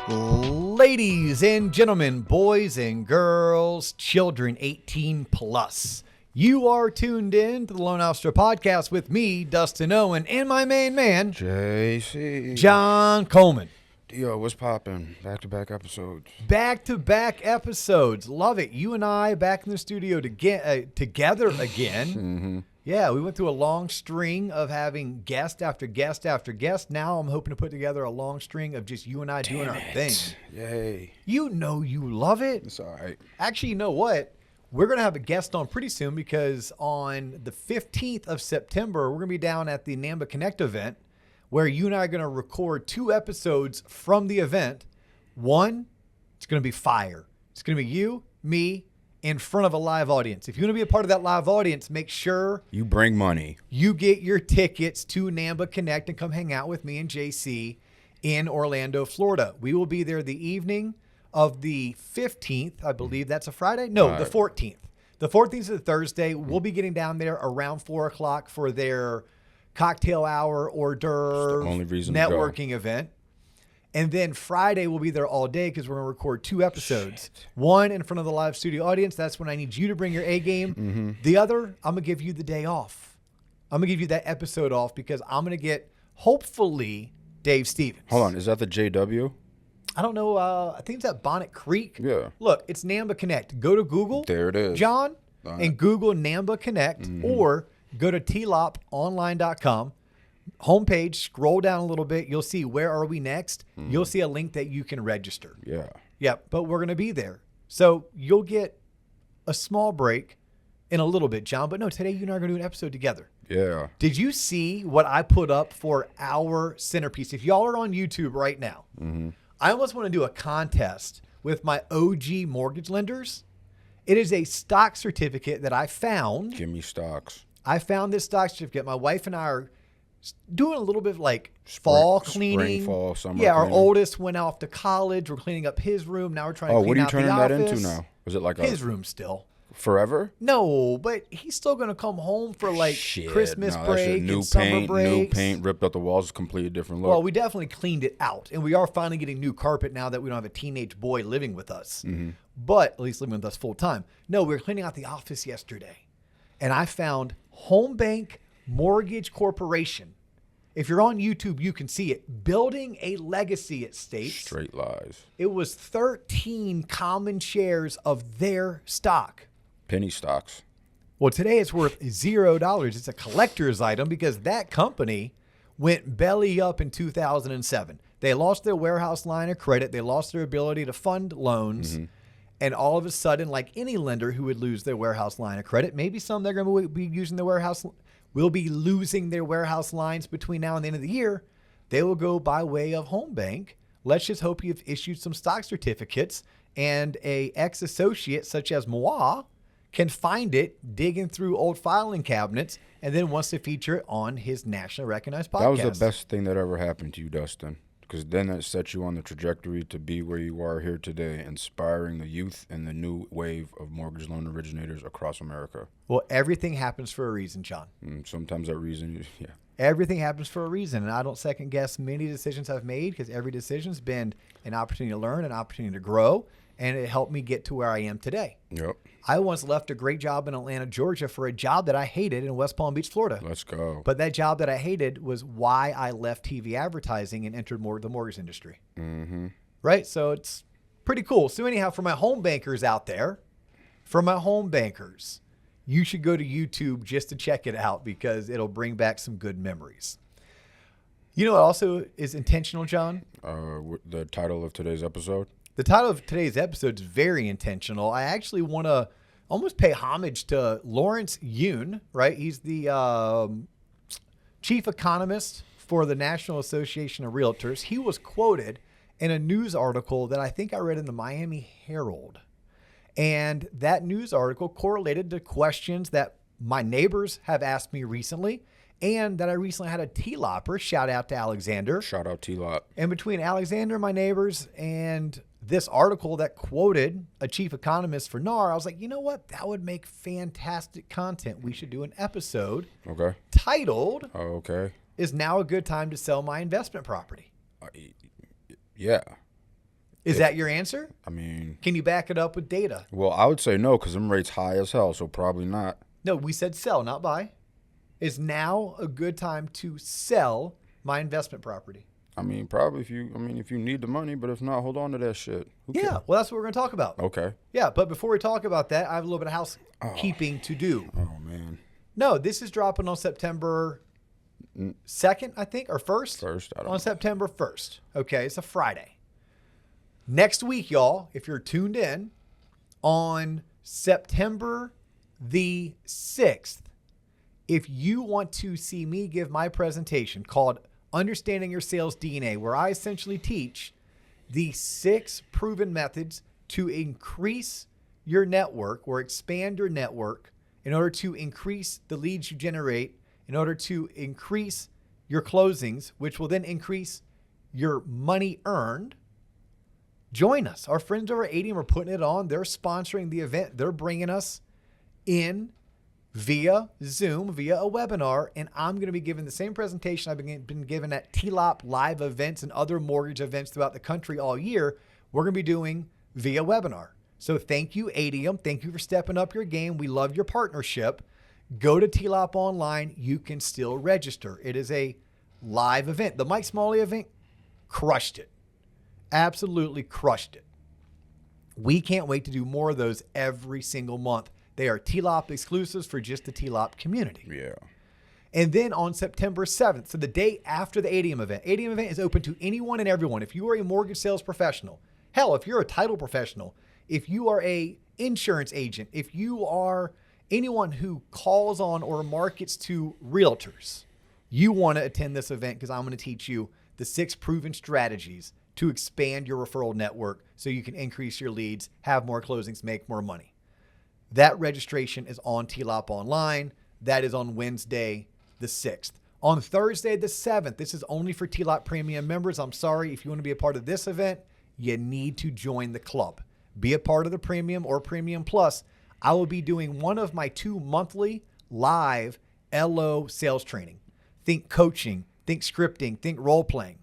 Ladies and gentlemen, boys and girls, children 18 plus, you are tuned in to the Lone Ouster Podcast with me, Dustin Owen, and my main man, JC. John Coleman. Yo, what's poppin'? Back-to-back episodes. Back-to-back episodes. Love it. You and I back in the studio together again. Mm-hmm. Yeah, we went through a long string of having guest after guest after guest. Now I'm hoping to put together a long string of just you and I doing our thing. Yay. You know you love it. It's all right. Actually, you know what? We're going to have a guest on pretty soon because on the 15th of September, we're going to be down at the NAMBA Connect event where you and I are going to record 2 episodes from the event. One, it's going to be fire. It's going to be you, me, in front of a live audience. If you want to be a part of that live audience, make sure you bring money. You get your tickets to NAMBA Connect and come hang out with me and JC in Orlando, Florida. We will be there the evening of the 15th. I believe that's a Friday. No, the 14th. The 14th is a Thursday. We'll be getting down there around 4 o'clock for their cocktail hour, hors d'oeuvre, networking event. And then Friday, we'll be there all day because we're going to record 2 episodes. Shit. One in front of the live studio audience. That's when I need you to bring your A game. Mm-hmm. The other, I'm going to give you the day off. I'm going to give you that episode off because I'm going to get, hopefully, Dave Stevens. Hold on. Is that the JW? I don't know. I think it's at Bonnet Creek. Yeah. Look, it's NAMBA Connect. Go to Google. There it is. John, and Google NAMBA Connect, or go to TLOPonline.com. Homepage, scroll down a little bit. You'll see where are we next. You'll see a link that you can register. Yeah. Yeah, but we're going to be there. So you'll get a small break in a little bit, John. But no, today you and I are going to do an episode together. Yeah. Did you see what I put up for our centerpiece? If y'all are on YouTube right now, I almost want to do a contest with my OG mortgage lenders. It is a stock certificate that I found. Give me stocks. I found this stock certificate. My wife and I are doing a little bit of like fall cleaning. Spring, fall, summer. Yeah, cleaning. Our oldest went off to college. We're cleaning up his room. Now we're trying to clean out the office. Oh, what are you turning that into now? Was it like his room still? Forever? No, but he's still going to come home for like Christmas break new and summer breaks. New paint, ripped out the walls, completely different look. Well, we definitely cleaned it out. And we are finally getting new carpet now that we don't have a teenage boy living with us. But at least living with us full time. No, we were cleaning out the office yesterday. And I found Home Bank Mortgage Corporation. If you're on YouTube, you can see it. Building a legacy, it states. Straight lies. It was 13 common shares of their stock. Penny stocks. Well, today it's worth $0. It's a collector's item because that company went belly up in 2007. They lost their warehouse line of credit. They lost their ability to fund loans. And all of a sudden, like any lender who would lose their warehouse line of credit, maybe some they're going to be using their warehouse will be losing their warehouse lines between now and the end of the year. They will go by way of Home Bank. Let's just hope you've issued some stock certificates and a ex-associate such as moi can find it digging through old filing cabinets and then wants to feature it on his nationally recognized podcast. That was the best thing that ever happened to you, Dustin, because then it set you on the trajectory to be where you are here today, inspiring the youth and the new wave of mortgage loan originators across America. Well, everything happens for a reason, John. Sometimes that reason, yeah. Everything happens for a reason, and I don't second guess many decisions I've made because every decision's been an opportunity to learn, an opportunity to grow, and it helped me get to where I am today. Yep. I once left a great job in Atlanta, Georgia for a job that I hated in West Palm Beach, Florida. Let's go. But that job that I hated was why I left TV advertising and entered the mortgage industry. Right? So it's pretty cool. So anyhow, for my home bankers out there, you should go to YouTube just to check it out because it'll bring back some good memories. You know what also is intentional, John? The title of today's episode? The title of today's episode is very intentional. I actually want to almost pay homage to Lawrence Yun, right? He's the chief economist for the National Association of Realtors. He was quoted in a news article that I think I read in the Miami Herald. And that news article correlated to questions that my neighbors have asked me recently and that I recently had a TLOPper. Shout out to Alexander. Shout out TLOP. And between Alexander, my neighbors, and this article that quoted a chief economist for NAR, I was like, you know what? That would make fantastic content. We should do an episode titled, okay, Is Now a Good Time to Sell My Investment Property? Yeah. Is that your answer? I mean, Can you back it up with data? well, I would say no because them rates high as hell, so probably not. No, we said sell, not buy. Is now a good time to sell my investment property? I mean, probably if you need the money, but if not, hold on to that shit. Who Yeah, cares? well, that's what we're going to talk about. Okay. Yeah, but before we talk about that, I have a little bit of housekeeping to do. Oh man. No, this is dropping on September 2nd, I think, or 1st? First, I don't On know. September 1st. Okay, it's a Friday. Next week, y'all, if you're tuned in, on September the 6th, if you want to see me give my presentation called Understanding Your Sales DNA, where I essentially teach the 6 proven methods to increase your network or expand your network in order to increase the leads you generate, in order to increase your closings, which will then increase your money earned, join us. Our friends over at ADM are putting it on. They're sponsoring the event. They're bringing us in via Zoom, via a webinar, and I'm going to be giving the same presentation I've been given at TLOP live events and other mortgage events throughout the country all year. We're going to be doing via webinar. So thank you, ADM. Thank you for stepping up your game. We love your partnership. Go to TLOP online. You can still register. It is a live event. The Mike Smalley event crushed it. Absolutely crushed it. We can't wait to do more of those every single month. They are TLOP exclusives for just the TLOP community. Yeah. And then on September 7th, so the day after the ADM event is open to anyone and everyone. If you are a mortgage sales professional, hell, if you're a title professional, if you are a insurance agent, if you are anyone who calls on or markets to realtors, you want to attend this event because I'm going to teach you the 6 proven strategies to expand your referral network so you can increase your leads, have more closings, make more money. That registration is on TLOP online. That is on Wednesday, the 6th. On Thursday, the 7th, this is only for TLOP Premium members. I'm sorry, if you want to be a part of this event, you need to join the club. Be a part of the Premium or Premium Plus. I will be doing one of my 2 monthly live LO sales training. Think coaching, think scripting, think role-playing.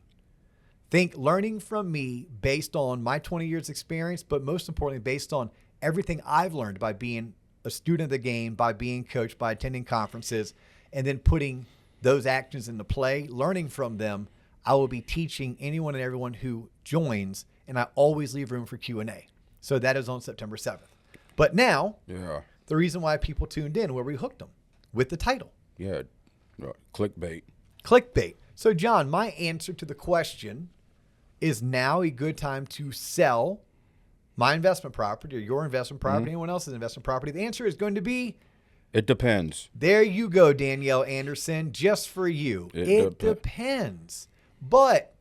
Think learning from me based on my 20 years experience, but most importantly, based on everything I've learned by being a student of the game, by being coached, by attending conferences, and then putting those actions into play, learning from them. I will be teaching anyone and everyone who joins, and I always leave room for Q&A. So that is on September 7th. But now, the reason why people tuned in, where we hooked them with the title. Yeah. Clickbait. Clickbait. So John, my answer to the question, is now a good time to sell my investment property or your investment property, anyone else's investment property? The answer is going to be, it depends. There you go, Danielle Anderson, just for you. It depends. But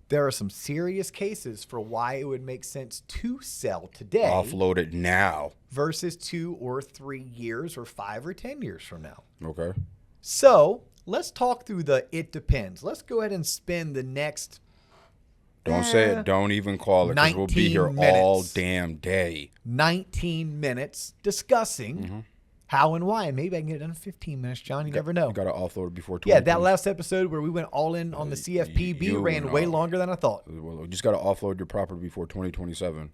there are some serious cases for why it would make sense to sell today. Offload it now. Versus 2 or 3 years or 5 or 10 years from now. Okay. So let's talk through the it depends. Let's go ahead and spend the next... Don't say it. Don't even call it because we'll be here all damn day. 19 minutes discussing how and why. And maybe I can get it done in 15 minutes, John. You never know. You got to offload it before 20. Yeah, that last episode where we went all in on the CFPB ran way longer than I thought. Well, you just got to offload your property before 2027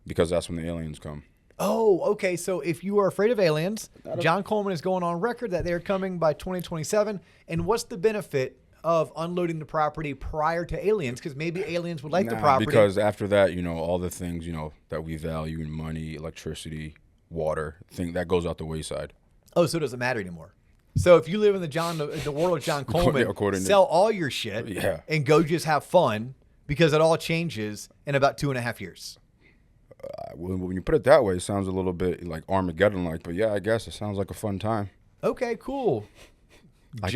because that's when the aliens come. Oh, okay. So if you are afraid of aliens, John Coleman is going on record that they're coming by 2027. And what's the benefit of unloading the property prior to aliens? Because maybe aliens would like the property. Because after that, all the things, that we value in money, electricity, water, that goes out the wayside. Oh, so it doesn't matter anymore. So if you live in the world of John Coleman, sell all your shit and go just have fun because it all changes in about 2.5 years. When you put it that way, it sounds a little bit like Armageddon-like, but yeah, I guess it sounds like a fun time. Okay, cool. I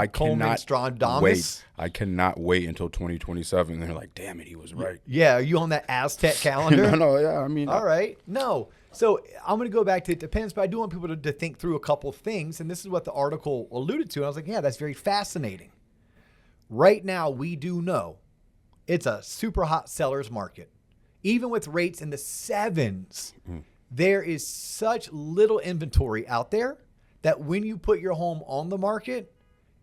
Coleman Stradamus. I cannot wait until 2027. And they're like, damn it, he was right. Yeah, are you on that Aztec calendar? No. All right. No. So I'm going to go back to it depends, but I do want people to think through a couple things. And this is what the article alluded to. And I was like, yeah, that's very fascinating. Right now, we do know it's a super hot seller's market. Even with rates in the 7s, there is such little inventory out there that when you put your home on the market,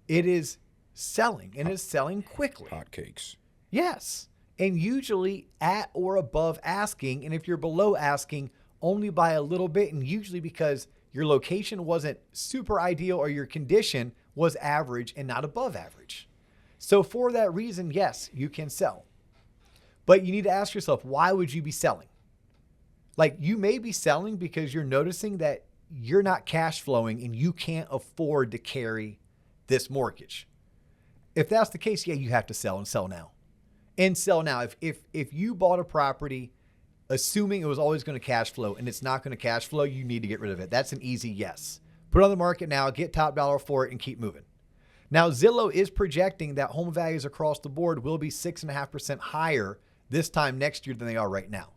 it is selling, and it's selling quickly. Hotcakes. Yes. and usually at or above asking. And if you're below asking, only by a little bit, and usually because your location wasn't super ideal or your condition was average and not above average. So for that reason, yes, you can sell. But you need to ask yourself, why would you be selling? Like, you may be selling because you're noticing that you're not cash flowing and you can't afford to carry this mortgage. If that's the case, yeah, you have to sell and sell now. And sell now. If you bought a property assuming it was always going to cash flow and it's not going to cash flow, you need to get rid of it. That's an easy yes. Put it on the market now, get top dollar for it, and keep moving. Now, Zillow is projecting that home values across the board will be 6.5% higher this time next year than they are right now.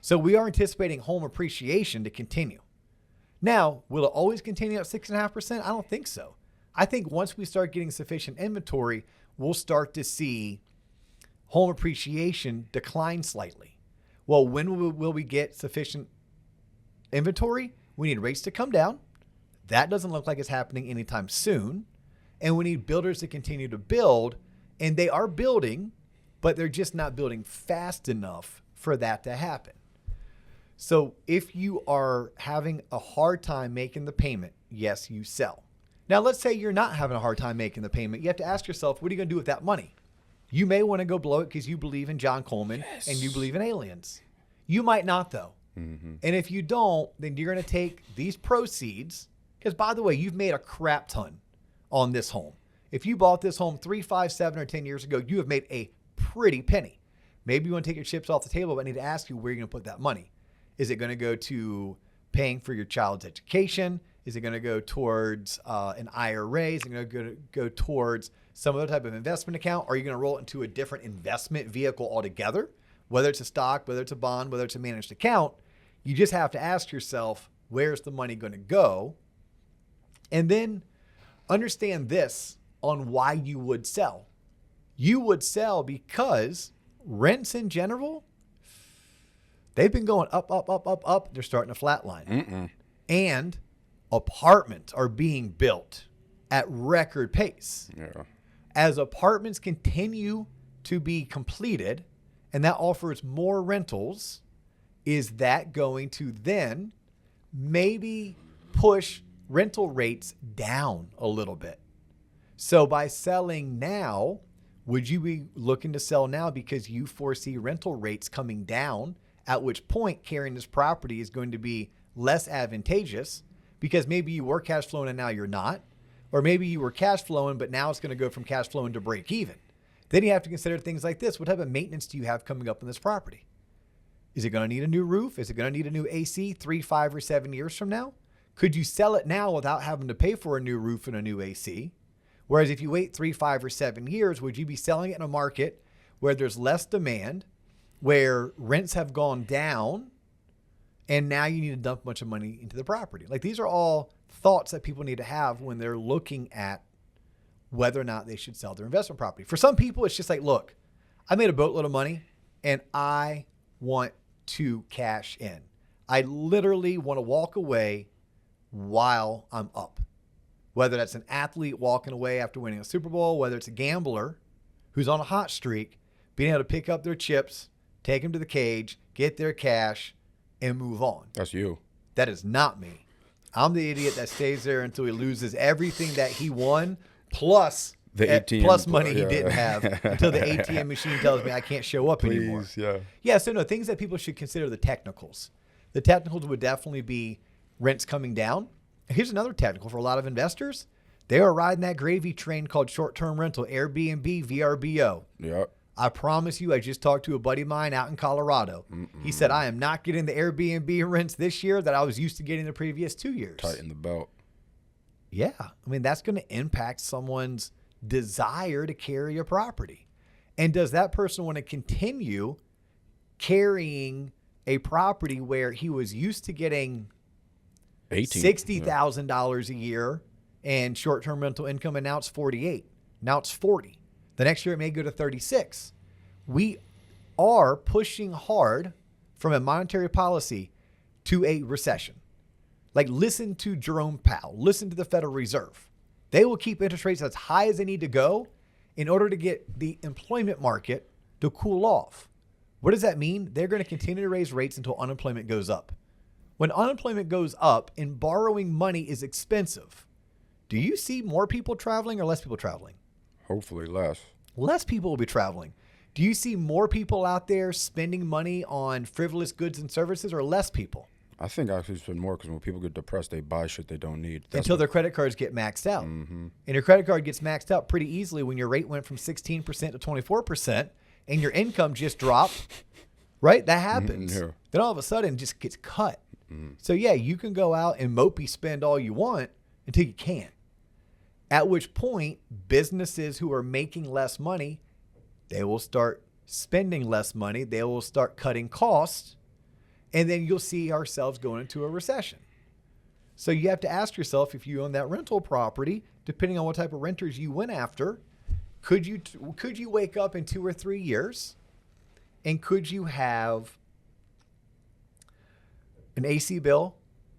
So we are anticipating home appreciation to continue. Now, will it always continue at 6.5%? I don't think so. I think once we start getting sufficient inventory, we'll start to see home appreciation decline slightly. Well, when will we get sufficient inventory? We need rates to come down. That doesn't look like it's happening anytime soon. And we need builders to continue to build. And they are building, but they're just not building fast enough for that to happen. So if you are having a hard time making the payment, yes, you sell. Now, let's say you're not having a hard time making the payment. You have to ask yourself, what are you going to do with that money? You may want to go blow it because you believe in John Coleman and you believe in aliens. You might not, though. Mm-hmm. And if you don't, then you're going to take these proceeds, because, by the way, you've made a crap ton on this home. If you bought this home 3, 5, 7, or 10 years ago, you have made a pretty penny. Maybe you want to take your chips off the table, but I need to ask you where you're going to put that money. Is it going to go to paying for your child's education? Is it going to go towards an IRA? Is it going to go towards some other type of investment account? Or are you going to roll it into a different investment vehicle altogether? Whether it's a stock, whether it's a bond, whether it's a managed account, you just have to ask yourself, where's the money going to go? And then understand this on why you would sell. You would sell because rents in general, they've been going up, up, up, up, up. They're starting to flatline. And apartments are being built at record pace. Yeah. As apartments continue to be completed and that offers more rentals, is that going to then maybe push rental rates down a little bit? So by selling now, would you be looking to sell now because you foresee rental rates coming down, at which point carrying this property is going to be less advantageous because maybe you were cash flowing and now you're not, or maybe you were cash flowing, but now it's going to go from cash flowing to break even. Then you have to consider things like this. What type of maintenance do you have coming up on this property? Is it going to need a new roof? Is it going to need a new AC 3, 5, or 7 years from now? Could you sell it now without having to pay for a new roof and a new AC? Whereas if you wait 3, 5, or 7 years, would you be selling it in a market where there's less demand, where rents have gone down, and now you need to dump a bunch of money into the property? Like, these are all thoughts that people need to have when they're looking at whether or not they should sell their investment property. For some people, it's just like, look, I made a boatload of money and I want to cash in. I literally want to walk away while I'm up. Whether that's an athlete walking away after winning a Super Bowl, whether it's a gambler who's on a hot streak, being able to pick up their chips, take them to the cage, get their cash, and move on. That's you. That is not me. I'm the idiot that stays there until he loses everything that he won, plus the ATM, plus money he didn't have, until the ATM machine tells me I can't show up anymore. Yeah, so no, things that people should consider the technicals. The technicals would definitely be rents coming down. Here's another technical for a lot of investors. They are riding that gravy train called short-term rental, Airbnb, VRBO. Yep. I promise you, I just talked to a buddy of mine out in Colorado. He said, I am not getting the Airbnb rents this year that I was used to getting the previous 2 years. Tighten the belt. Yeah. I mean, that's going to impact someone's desire to carry a property. And does that person want to continue carrying a property where he was used to getting $60,000 a year and short-term rental income, and now it's 48. Now it's 40. The next year it may go to 36. We are pushing hard from a monetary policy to a recession. Like, listen to Jerome Powell. Listen to the Federal Reserve. They will keep interest rates as high as they need to go in order to get the employment market to cool off. What does that mean? They're going to continue to raise rates until unemployment goes up. When unemployment goes up and borrowing money is expensive, do you see more people traveling or less people traveling? Hopefully less. Less people will be traveling. Do you see more people out there spending money on frivolous goods and services or less people? I think I actually spend more because when people get depressed, they buy shit they don't need. Until their credit cards get maxed out. Mm-hmm. And your credit card gets maxed out pretty easily when your rate went from 16% to 24% and your income just dropped, right? That happens. Yeah. Then all of a sudden it just gets cut. So yeah, you can go out and mopey spend all you want until you can't. At which point, businesses who are making less money, they will start spending less money. They will start cutting costs. And then you'll see ourselves going into a recession. So you have to ask yourself, if you own that rental property, depending on what type of renters you went after, could you wake up in 2 or 3 years and could you have an AC bill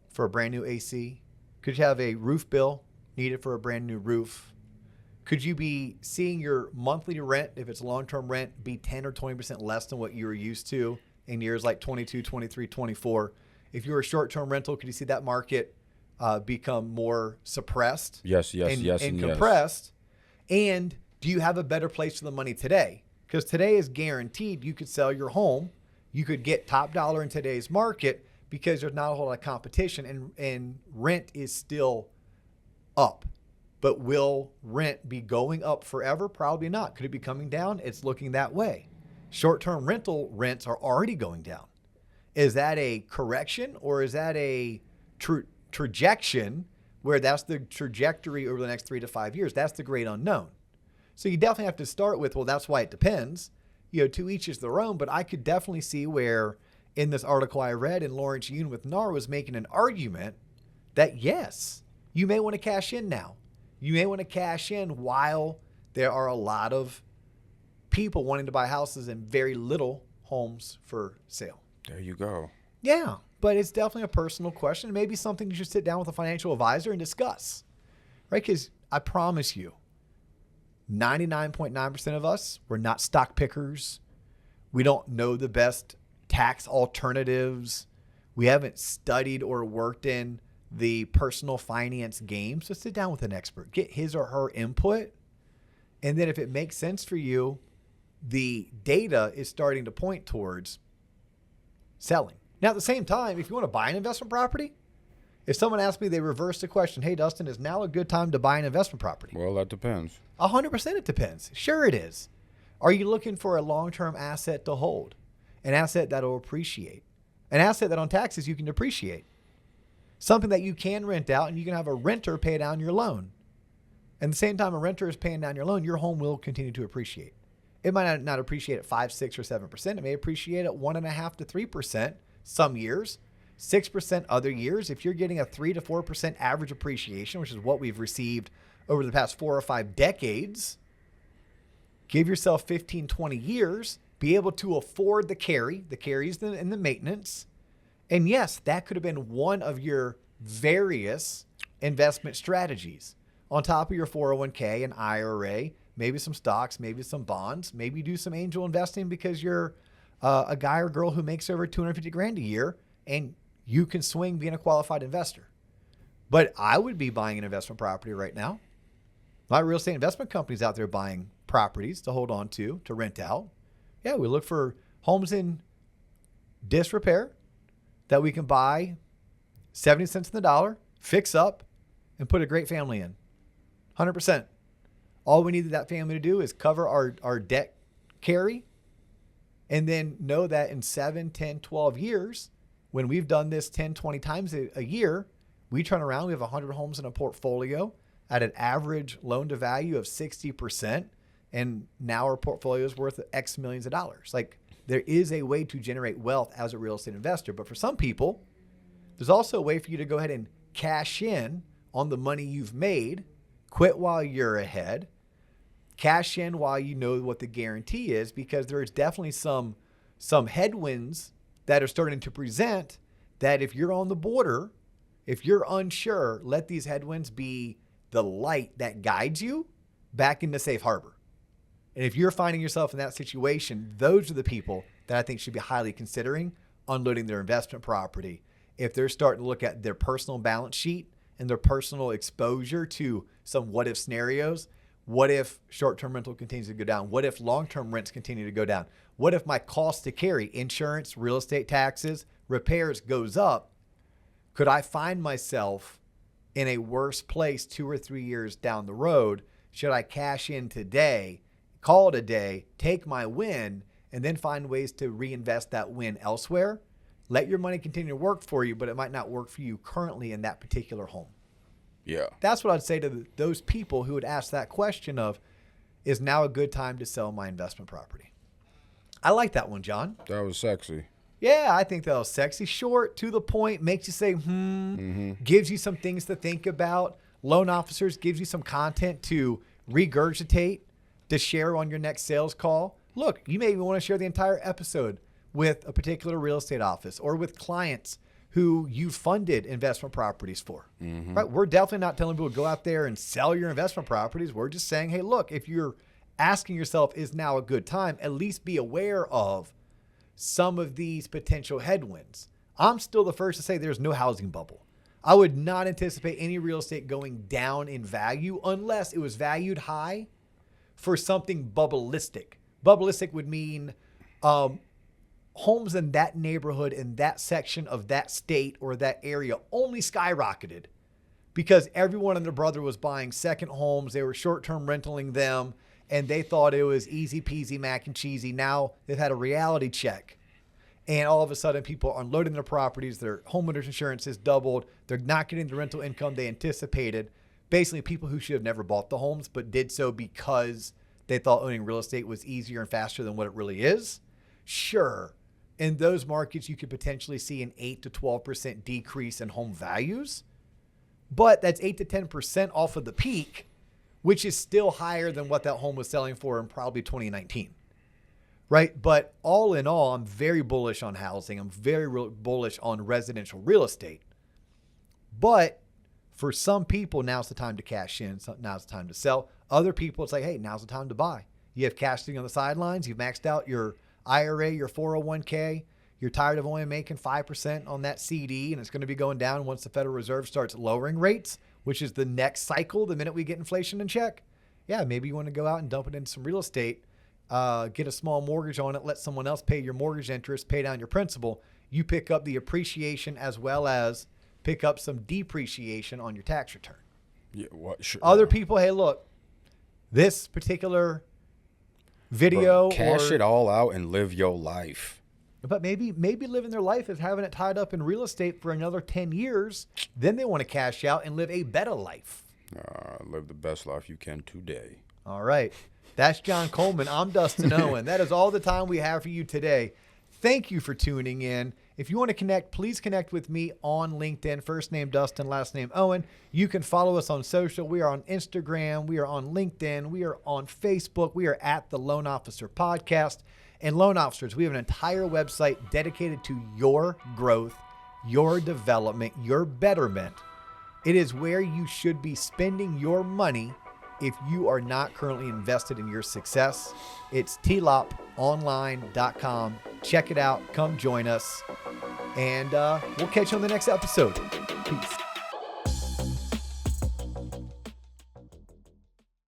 for a brand new AC? Could you have a roof bill needed for a brand new roof? Could you be seeing your monthly rent, if it's long-term rent, be 10 or 20% less than what you were used to in years like 22, 23, 24? If you were a short-term rental, could you see that market become more suppressed? Yes, and compressed? And do you have a better place for the money today? Because today is guaranteed you could sell your home. You could get top dollar in today's market because there's not a whole lot of competition and rent is still up. But will rent be going up forever? Probably not. Could it be coming down? It's looking that way. Short-term rental rents are already going down. Is that a correction or is that a trajectory where that's the trajectory over the next 3 to 5 years? That's the great unknown. So you definitely have to start with, well, that's why it depends. To each is their own, but I could definitely see where in this article I read and Lawrence Yun with NAR was making an argument that yes, you may want to cash in now. You may want to cash in while there are a lot of people wanting to buy houses and very little homes for sale. There you go. Yeah, but it's definitely a personal question. Maybe something you should sit down with a financial advisor and discuss, right? Because I promise you, 99.9% of us, we're not stock pickers. We don't know the best tax alternatives. We haven't studied or worked in the personal finance game. So sit down with an expert, get his or her input. And then if it makes sense for you, the data is starting to point towards selling. Now, at the same time, if you want to buy an investment property, if someone asks me, they reverse the question, hey, Dustin, is now a good time to buy an investment property? Well, that depends. 100% it depends. Sure it is. Are you looking for a long-term asset to hold? An asset that will appreciate? An asset that on taxes you can depreciate? Something that you can rent out and you can have a renter pay down your loan. At the same time a renter is paying down your loan, your home will continue to appreciate. It might not appreciate at 5, 6, or 7%. It may appreciate at 1.5% to 3% some years, 6% other years. If you're getting a 3 to 4% average appreciation, which is what we've received over the past 4 or 5 decades, give yourself 15, 20 years, be able to afford the carries and the maintenance. And yes, that could have been one of your various investment strategies on top of your 401k and IRA, maybe some stocks, maybe some bonds, maybe do some angel investing because you're a guy or girl who makes over $250,000 a year and you can swing being a qualified investor. But I would be buying an investment property right now. A lot of real estate investment companies out there buying properties to hold on to rent out. Yeah, we look for homes in disrepair that we can buy 70 cents on the dollar, fix up, and put a great family in. 100%. All we need that family to do is cover our debt carry and then know that in 7, 10, 12 years, when we've done this 10, 20 times a year, we turn around, we have 100 homes in a portfolio at an average loan to value of 60%. And now our portfolio is worth X millions of dollars. Like there is a way to generate wealth as a real estate investor. But for some people, there's also a way for you to go ahead and cash in on the money you've made, quit while you're ahead, cash in while you know what the guarantee is, because there is definitely some headwinds that are starting to present that if you're on the border, if you're unsure, let these headwinds be the light that guides you back into safe harbor. And if you're finding yourself in that situation, those are the people that I think should be highly considering unloading their investment property. If they're starting to look at their personal balance sheet and their personal exposure to some what if scenarios. What if short-term rental continues to go down? What if long-term rents continue to go down? What if my cost to carry, insurance, real estate taxes, repairs goes up? Could I find myself in a worse place 2 or 3 years down the road? Should I cash in today, call it a day, take my win, and then find ways to reinvest that win elsewhere? Let your money continue to work for you, but it might not work for you currently in that particular home. Yeah. That's what I'd say to those people who would ask that question of, is now a good time to sell my investment property? I like that one, John. That was sexy. Yeah, I think that was sexy. Short, to the point, makes you say, gives you some things to think about. Loan officers gives you some content to regurgitate, to share on your next sales call. Look, you may even want to share the entire episode with a particular real estate office or with clients who you funded investment properties for. Right? We're definitely not telling people to go out there and sell your investment properties. We're just saying, hey, look, if you're asking yourself, is now a good time, at least be aware of some of these potential headwinds. I'm still the first to say there's no housing bubble. I would not anticipate any real estate going down in value unless it was valued high for something bubbleistic. Bubbleistic would mean homes in that neighborhood, in that section of that state or that area only skyrocketed because everyone and their brother was buying second homes. They were short-term rentaling them, and they thought it was easy peasy mac and cheesy. Now they've had a reality check, and all of a sudden people are unloading their properties. Their homeowners insurance has doubled. They're not getting the rental income they anticipated. Basically, people who should have never bought the homes but did so because they thought owning real estate was easier and faster than what it really is. Sure. In those markets, you could potentially see an 8 to 12% decrease in home values, but that's 8 to 10% off of the peak, which is still higher than what that home was selling for in probably 2019, right? But all in all, I'm very bullish on housing. I'm very bullish on residential real estate. But for some people, now's the time to cash in. Now's the time to sell. Other people, it's like, hey, now's the time to buy. You have cash sitting on the sidelines. You've maxed out your IRA, your 401k, you're tired of only making 5% on that CD, and it's going to be going down once the Federal Reserve starts lowering rates, which is the next cycle the minute we get inflation in check. Yeah, maybe you want to go out and dump it into some real estate, get a small mortgage on it, let someone else pay your mortgage interest, pay down your principal. You pick up the appreciation as well as pick up some depreciation on your tax return. Yeah, sure. Other people, hey, look, this particular video, bro, cash it all out and live your life. But maybe living their life is having it tied up in real estate for another 10 years. Then they want to cash out and live a better life. Live the best life you can today. All right. That's John Coleman. I'm Dustin Owen. That is all the time we have for you today. Thank you for tuning in. If you want to connect, please connect with me on LinkedIn. First name Dustin, last name Owen. You can follow us on social. We are on Instagram. We are on LinkedIn. We are on Facebook. We are at the Loan Officer Podcast. And Loan Officers, we have an entire website dedicated to your growth, your development, your betterment. It is where you should be spending your money if you are not currently invested in your success. It's TLOPonline.com. Check it out. Come join us. And we'll catch you on the next episode. Peace.